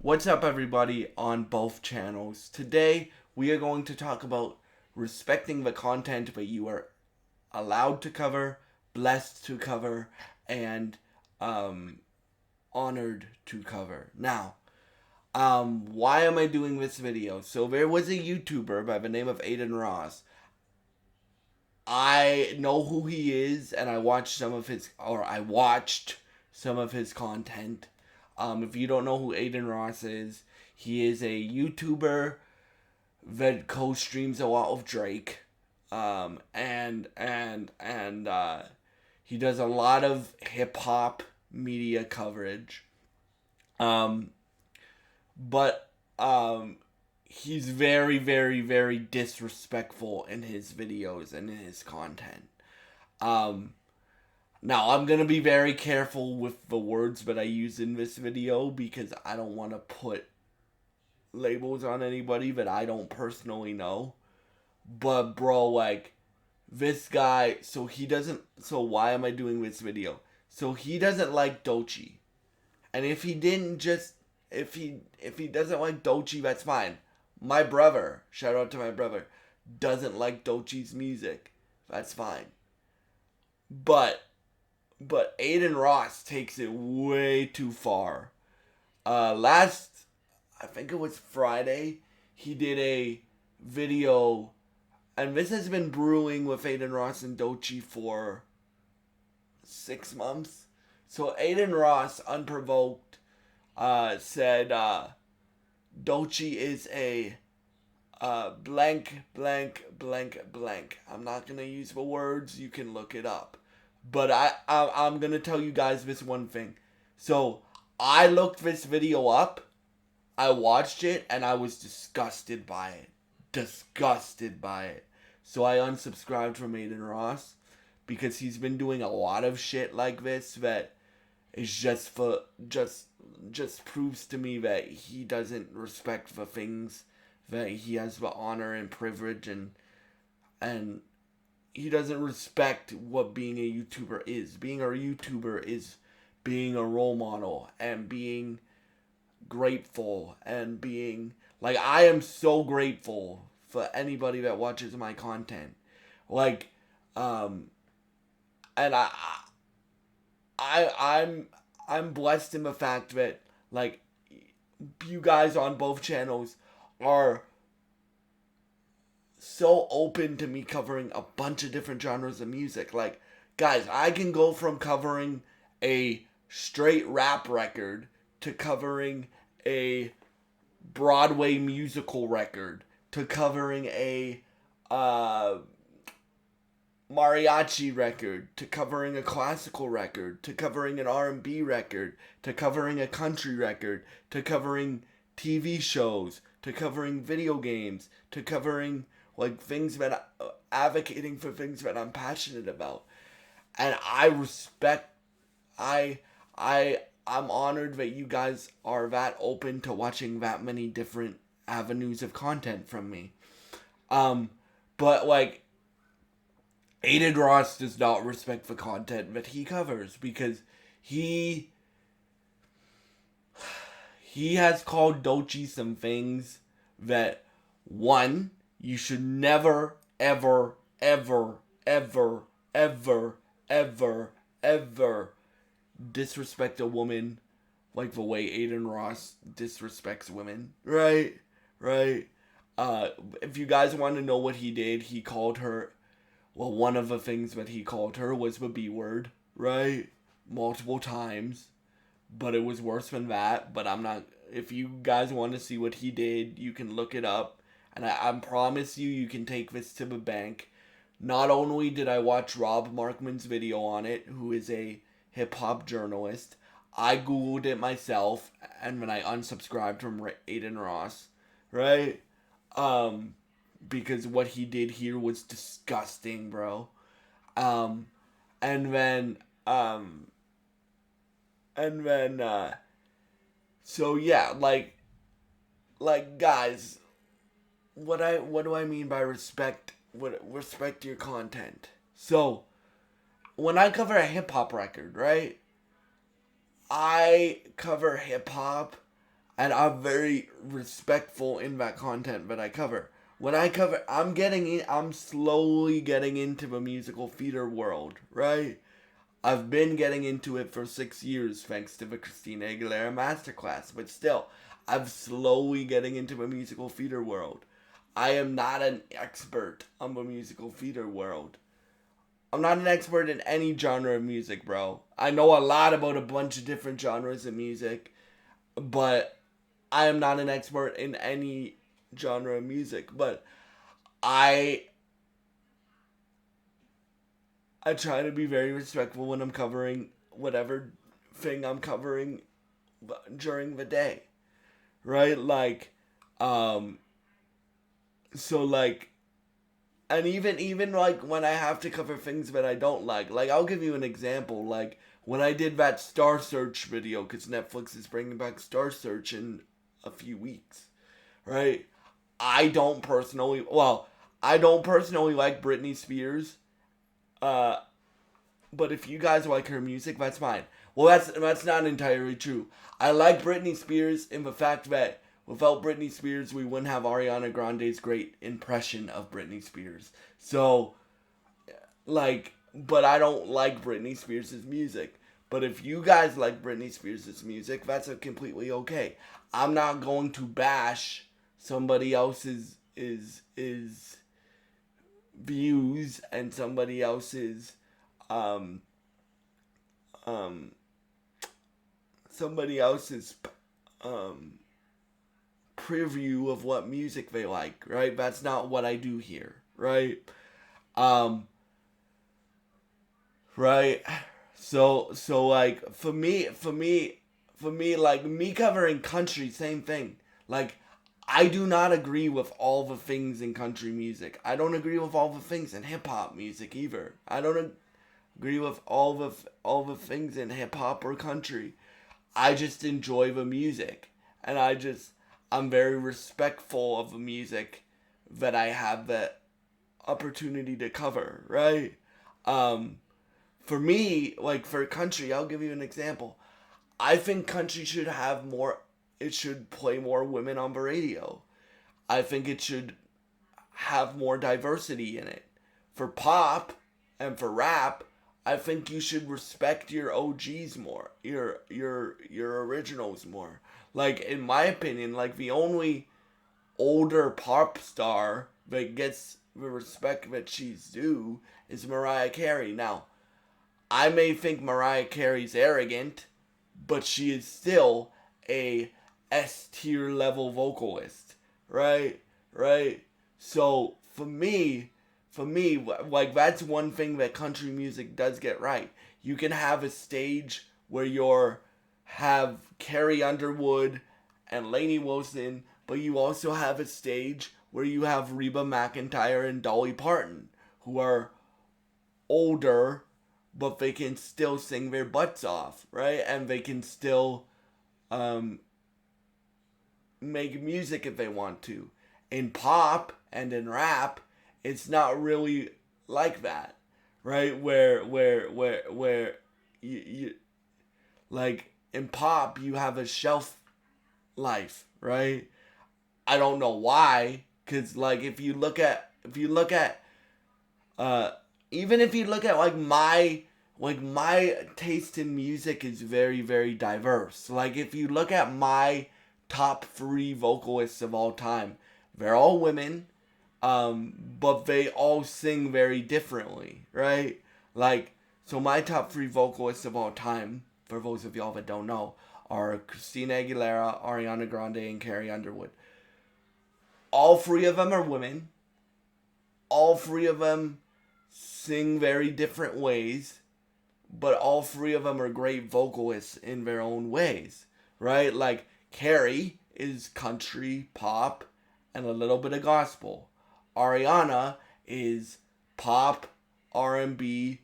What's up, everybody, on both channels? Today, we are going to talk about respecting the content that you are allowed to cover, blessed to cover, and honored to cover. Now, why am I doing this video? So, there was a YouTuber by the name of Aiden Ross. I know who he is, and I watched some of his content. If you don't know who Aiden Ross is, he is a YouTuber that co-streams a lot of Drake. And he does a lot of hip hop media coverage. Um, but he's very, very, very disrespectful in his videos and in his content. Um, Now, I'm going to be very careful with the words that I use in this video because I don't want to put labels on anybody that I don't personally know. But, bro, like, this guy, so why am I doing this video? So he doesn't like Doechii. And if he didn't just, if he doesn't like Doechii, that's fine. My brother, shout out to my brother, doesn't like Doechii's music. That's fine. But Aiden Ross takes it way too far. I think it was Friday, he did a video, and this has been brewing with Aiden Ross and Doechii for 6 months. So Aiden Ross, unprovoked, said Doechii is a blank, blank, blank, blank. I'm not gonna use the words. You can look it up. But I'm gonna tell you guys this one thing. So I looked this video up, I watched it, and I was disgusted by it. Disgusted by it. So I unsubscribed from Aiden Ross because he's been doing a lot of shit like this that is just proves to me that he doesn't respect the things that he has the honor and privilege and he doesn't respect what being a YouTuber is. Being a YouTuber is being a role model and being grateful and being like, I am so grateful for anybody that watches my content. Like, and I'm blessed in the fact that, like, you guys on both channels are so open to me covering a bunch of different genres of music. Like, guys, I can go from covering a straight rap record to covering a Broadway musical record to covering a mariachi record to covering a classical record to covering an R&B record to covering a country record to covering TV shows to covering video games to covering, like, things that advocating for things that I'm passionate about. And I respect, I'm honored that you guys are that open to watching that many different avenues of content from me. But, like, Aiden Ross does not respect the content that he covers because he has called Doechii some things that, one, you should never, ever, ever, ever, ever, ever, ever disrespect a woman like the way Aiden Ross disrespects women. Right? Right? If you guys want to know what he did, he called her, well, one of the things that he called her was the B word, right? Multiple times. But it was worse than that. But I'm not, if you guys want to see what he did, you can look it up. And I promise you can take this to the bank. Not only did I watch Rob Markman's video on it, who is a hip-hop journalist, I Googled it myself, and then I unsubscribed from Aiden Ross, right? Because what he did here was disgusting, bro. Um, and then, um, and then, so yeah, like, guys, what do I mean by respect? Respect your content. So, when I cover a hip hop record, right? I cover hip hop. and I'm very respectful in that content that I cover. When I cover, I'm slowly getting into the musical theater world, right? I've been getting into it for 6 years thanks to the Christina Aguilera masterclass, but still, I'm slowly getting into the musical theater world. I am not an expert on the musical theater world. I'm not an expert in any genre of music, bro. I know a lot about a bunch of different genres of music, but I am not an expert in any genre of music. But I I try to be very respectful when I'm covering whatever thing I'm covering during the day, right? Um, so like, and even like when I have to cover things that I don't like I'll give you an example. Like when I did that Star Search video, because Netflix is bringing back Star Search in a few weeks, right? I don't personally, well, I don't personally like Britney Spears. Uh, but if you guys like her music, that's fine. Well, that's not entirely true. I like Britney Spears in the fact that without Britney Spears, we wouldn't have Ariana Grande's great impression of Britney Spears. So, but I don't like Britney Spears' music. But if you guys like Britney Spears' music, that's completely okay. I'm not going to bash somebody else's is views and somebody else's um um somebody else's um preview of what music they like, right? That's not what I do here, right? Um right? So like for me like me covering country, same thing. Like I do not agree with all the things in country music. I don't agree with all the things in hip hop music either. I don't agree with all the things in hip hop or country. I just enjoy the music, and I'm very respectful of the music that I have the opportunity to cover, right? Um, for me, like for country, I'll give you an example. I think country should have more. It should play more women on the radio. I think it should have more diversity in it. For pop and for rap, I think you should respect your OGs more, your originals more. Like in my opinion, like the only older pop star that gets the respect that she's due is Mariah Carey. Now, I may think Mariah Carey's arrogant, but she is still a S tier level vocalist, right? Right? So for me, like that's one thing that country music does get right. You can have a stage where you're have Carrie Underwood and Lainey Wilson, but you also have a stage where you have Reba McEntire and Dolly Parton, who are older, but they can still sing their butts off, right? And they can still um, make music if they want to. In pop and in rap, it's not really like that, right? Where you like in pop you have a shelf life, right? I don't know why, cause like if you look at uh even if you look at like my taste in music is very very diverse. Like if you look at my top 3 vocalists of all time, they're all women, but they all sing very differently, right? Like so my top 3 vocalists of all time, for those of y'all that don't know, are Christina Aguilera, Ariana Grande, and Carrie Underwood. All 3 of them are women. All 3 of them sing very different ways, but all 3 of them are great vocalists in their own ways, right? Like Carrie is country, pop, and a little bit of gospel. Ariana is pop, R&B,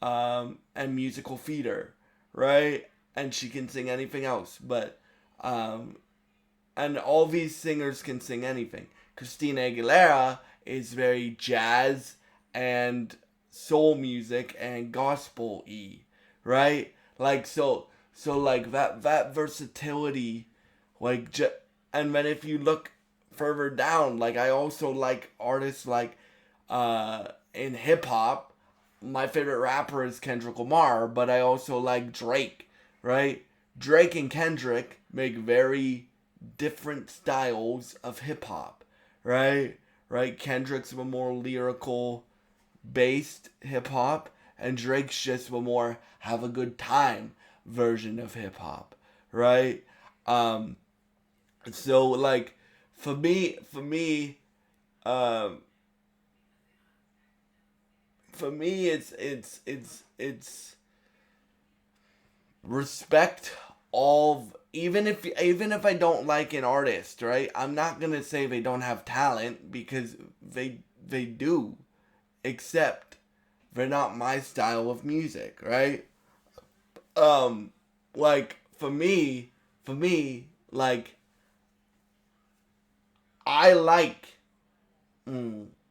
and musical theater, right? And she can sing anything else, but um, and all these singers can sing anything. Christina Aguilera is very jazz and soul music and gospel y, right? Like so like that versatility And then if you look further down, like I also like artists like in hip hop. My favorite rapper is Kendrick Lamar, but I also like Drake, right? Drake and Kendrick make very different styles of hip hop, right? Right? Kendrick's a more lyrical based hip hop, and Drake's just a more have a good time version of hip hop, right? Um, so like um, for me, it's respect all. Even if I don't like an artist, right? I'm not gonna say they don't have talent because they do, except they're not my style of music, right? Um, like for me, like I like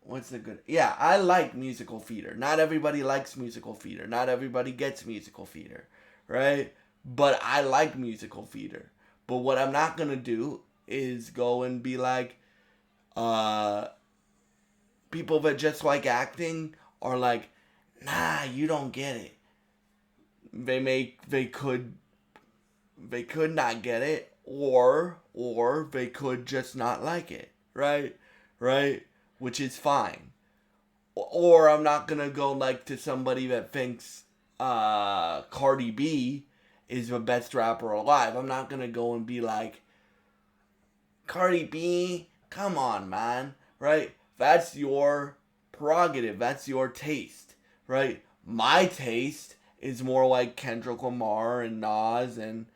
what's the good? Yeah, I like musical theater. Not everybody likes musical theater. Not everybody gets musical theater, right? But I like musical theater. But what I'm not gonna do is go and be like, uh, people that just like acting are like, nah, you don't get it. They could not get it, or they could just not like it, right? Right? Which is fine. Or I'm not gonna go like to somebody that thinks Cardi B is the best rapper alive. I'm not gonna go and be like, Cardi B, come on, man, right? That's your prerogative. That's your taste, right? My taste is more like Kendrick Lamar and Nas and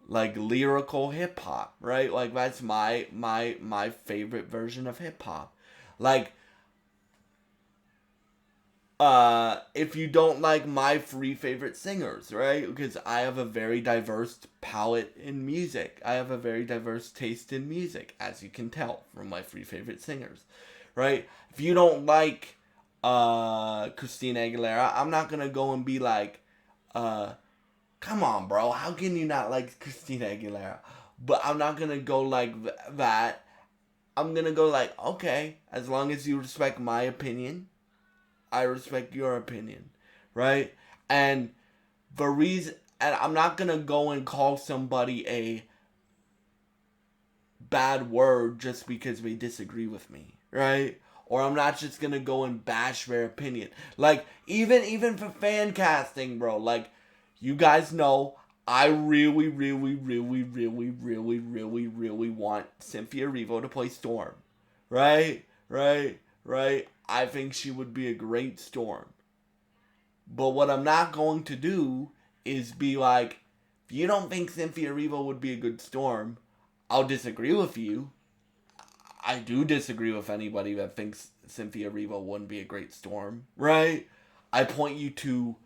like lyrical hip hop, right? Like that's my favorite version of hip hop. Like if you don't like my three favorite singers, right? Because I have a very diverse palette in music. I have a very diverse taste in music, as you can tell from my three favorite singers, right? If you don't like Christina Aguilera, I'm not gonna go and be like, uh, come on, bro, how can you not like Christina Aguilera? But I'm not gonna go like that. I'm gonna go like, okay, as long as you respect my opinion, I respect your opinion, right? And the reason, and I'm not gonna go and call somebody a bad word just because they disagree with me, right? Or I'm not just gonna go and bash their opinion. Like even for fan casting, bro. Like you guys know, I really, really, really, really, really, really, really want Cynthia Erivo to play Storm, right? Right? Right? I think she would be a great Storm. But what I'm not going to do is be like, if you don't think Cynthia Erivo would be a good Storm, I'll disagree with you. I do disagree with anybody that thinks Cynthia Erivo wouldn't be a great Storm, right? I point you to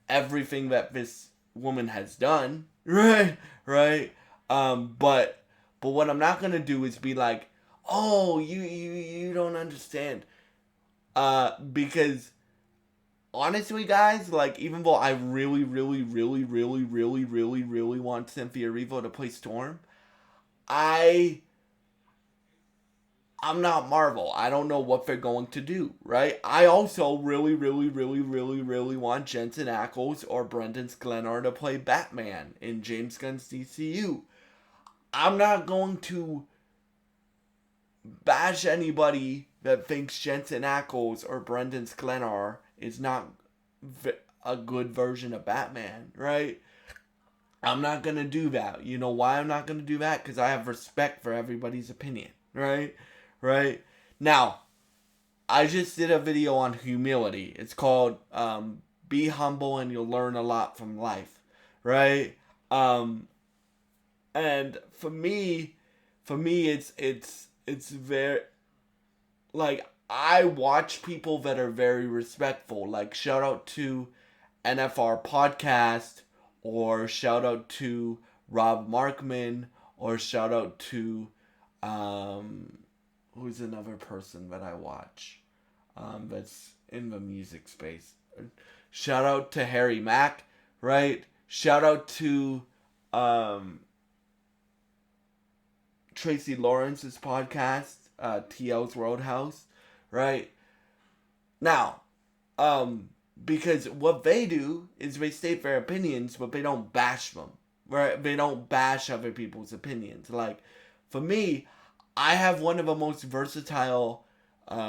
everything that this woman has done, right? Right? But what I'm not gonna do is be like, oh, you don't understand, because honestly, guys, like even though I really, really, really, really, really, really, really want Cynthia Erivo to play Storm, I I'm not Marvel. I don't know what they're going to do, right? I also really, really, really, really, really want Jensen Ackles or Brendan Sklenar to play Batman in James Gunn's DCU. I'm not going to bash anybody that thinks Jensen Ackles or Brendan Sklenar is not a good version of Batman, right? I'm not going to do that. You know why I'm not going to do that? Because I have respect for everybody's opinion, right? Right? Now, I just did a video on humility. It's called Be Humble and You'll Learn a Lot from Life, right? Um, and for me, it's very like I watch people that are very respectful. Like shout out to NFR podcast, or shout out to Rob Markman, or shout out to um, who's another person that I watch that's in the music space. Shout out to Harry Mack, right? Shout out to Tracy Lawrence's podcast, TL's Roadhouse, right? Now, because what they do is they state their opinions, but they don't bash them, right? They don't bash other people's opinions. Like, for me, I have one of the most versatile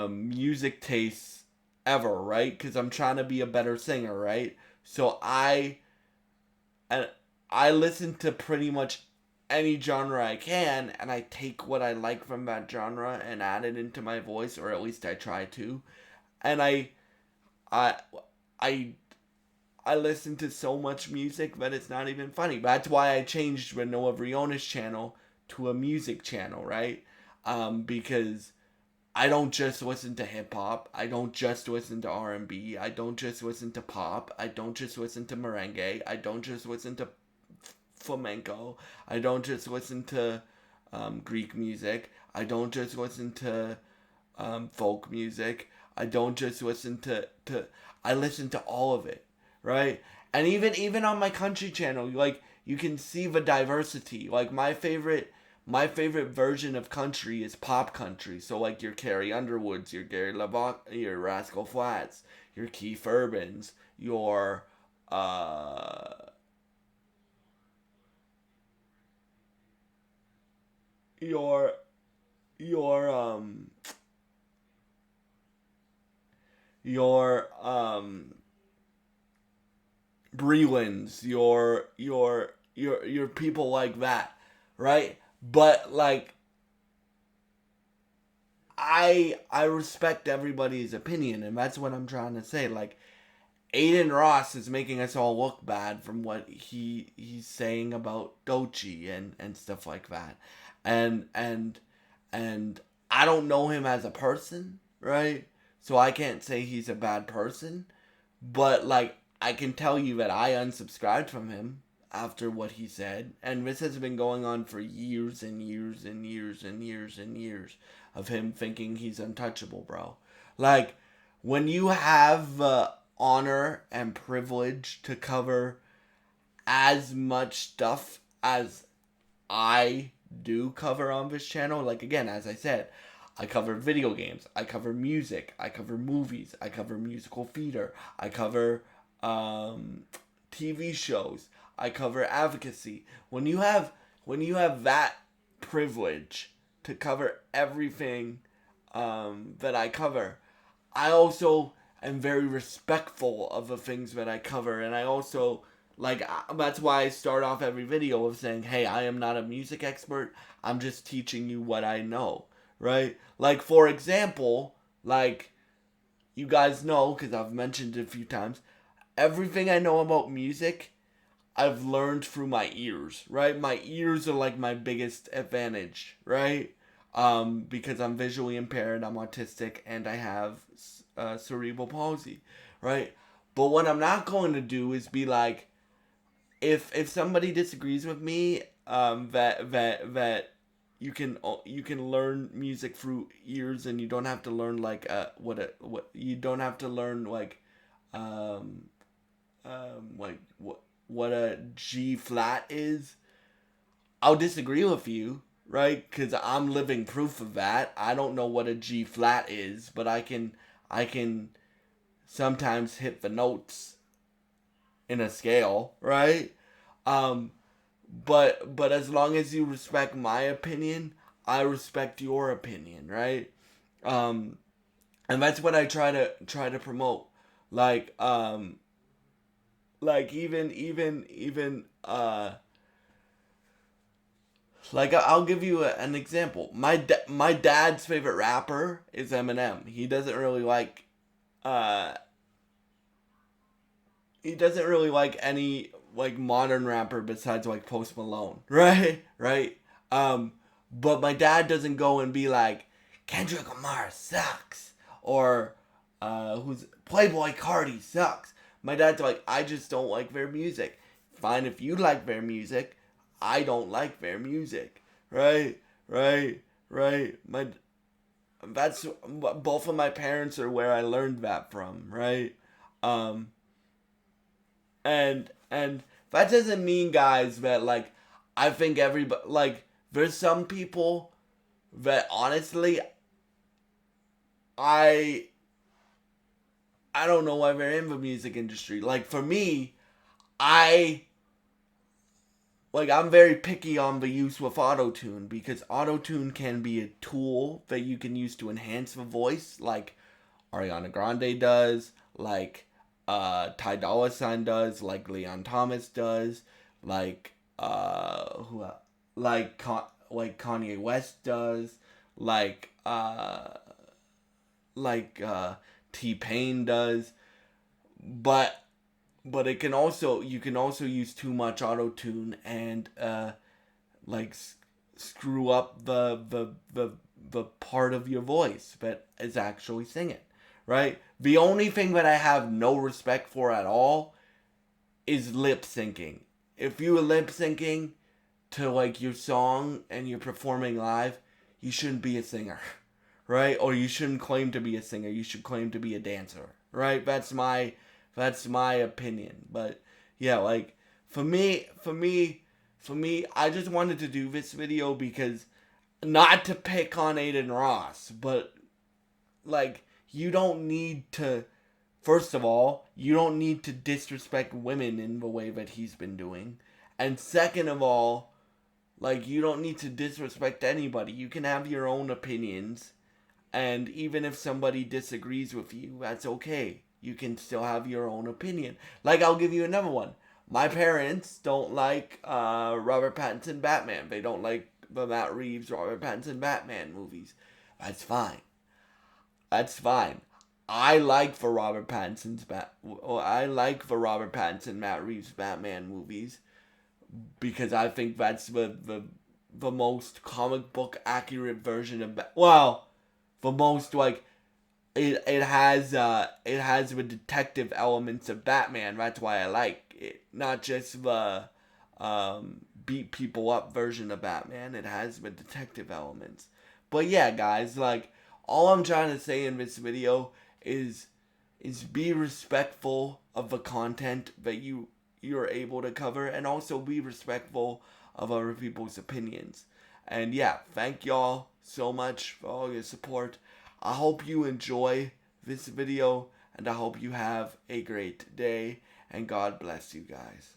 music tastes ever, right? Because I'm trying to be a better singer, right? So and I listen to pretty much any genre I can, and I take what I like from that genre and add it into my voice, or at least I try to. And I, I, I listen to so much music that it's not even funny. That's why I changed Renoa Briones' channel to a music channel, right? Because I don't just listen to hip hop. I don't just listen to R&B. I don't just listen to pop. I don't just listen to merengue. I don't just listen to flamenco. I don't just listen to Greek music. I don't just listen to folk music. I don't just listen to I listen to all of it, right? And even on my country channel, like you can see the diversity. Like my favorite version of country is pop country. So like your Carrie Underwoods, your Gary LeVox, your Rascal Flatts, your Keith Urbans, uh your your your Brelands, your people like that, right? But like I respect everybody's opinion, and that's what I'm trying to say. Like Aiden Ross is making us all look bad from what he's saying about Doechii and stuff like that, and and I don't know him as a person, right? So I can't say he's a bad person, but like I can tell you that I unsubscribed from him after what he said, and this has been going on for years and years and years and years and years of him thinking he's untouchable, bro. Like when you have honor and privilege to cover as much stuff as I do cover on this channel, like again, as I said, I cover video games, I cover music, I cover movies, I cover musical theater, I cover TV shows, I cover advocacy. When you have that privilege to cover everything that I cover, I also am very respectful of the things that I cover, and I also that's why I start off every video of saying, "Hey, I am not a music expert. I'm just teaching you what I know." Right? Like for example, like you guys know because I've mentioned it a few times, everything I know about music I've learned through my ears, right? My ears are like my biggest advantage, right? Because I'm visually impaired, I'm autistic, and I have cerebral palsy, right? But what I'm not going to do is be like, if somebody disagrees with me, that you can learn music through ears, and you don't have to learn like what you don't have to learn um what a G flat is. I'll disagree with you, right? Because I'm living proof of that. I don't know what a G flat is, but I can sometimes hit the notes in a scale, right? Um, but as long as you respect my opinion, I respect your opinion, right? Um, and that's what I try to promote. Like even like I'll give you an example. My dad's favorite rapper is Eminem. Uh he doesn't really like any like modern rapper besides like Post Malone, right? Right? But my dad doesn't go and be like Kendrick Lamar sucks or who's Playboy Cardi sucks. My dad's like, I just don't like their music. Fine if you like their music, I don't like their music. Right? Right? Right? My that's both of my parents are where I learned that from, right? Um and And that doesn't mean, guys, that like I think everybody like there's some people that honestly I I don't know why they're in the music industry. Like for me, I I'm very picky on the use with autotune because autotune can be a tool that you can use to enhance the voice, like Ariana Grande does, like Ty Dolla $ign does, like Leon Thomas does, like who else? Like Kanye West does, like T Pain does, but it can also you can also use too much auto tune and like screw up the part of your voice that is actually singing, right? The only thing that I have no respect for at all is lip syncing. If you are lip syncing to like your song and you're performing live, you shouldn't be a singer, right? Or you shouldn't claim to be a singer. You should claim to be a dancer, right? That's my opinion. But yeah, like for me, I just wanted to do this video because not to pick on Aiden Ross, but like you don't need to. First of all, you don't need to disrespect women in the way that he's been doing, and second of all, like you don't need to disrespect anybody. You can have your own opinions, and even if somebody disagrees with you, that's okay. You can still have your own opinion. Like, I'll give you another one. My parents don't like Robert Pattinson Batman. They don't like the Matt Reeves Robert Pattinson Batman movies. That's fine. That's fine. I like the Robert Pattinson's I like the Robert Pattinson Matt Reeves Batman movies because I think that's the most comic book accurate version of the most like it has the detective elements of Batman. That's why I like it, not just the beat people up version of Batman. It has the detective elements. But yeah, guys, like all I'm trying to say in this video is be respectful of the content that you're able to cover, and also be respectful of other people's opinions. And yeah, thank y'all so much for all your support. I hope you enjoy this video, and I hope you have a great day, and God bless you guys.